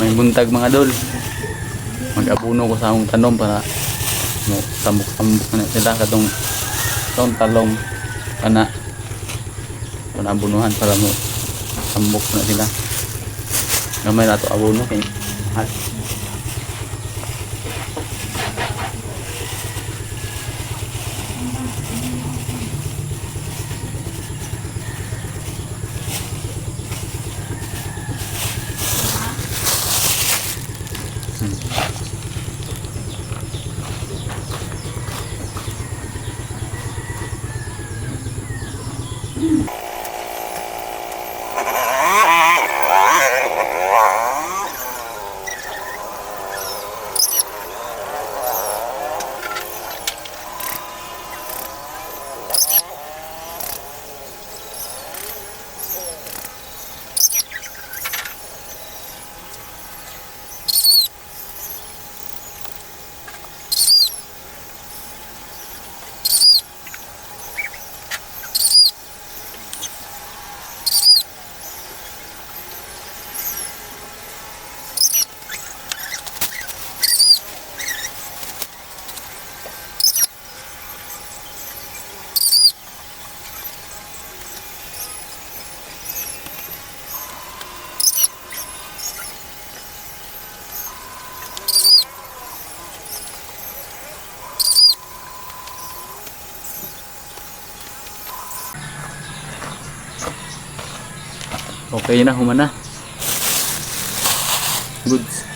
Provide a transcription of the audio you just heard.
may buntag mga dol. Mag-abuno ko sa akong tanom para mo tambok-tambok na sila katong talong kana abunuhan para mo tambok na sila. Gamay na to abuno kay at okay na, humana. Goods.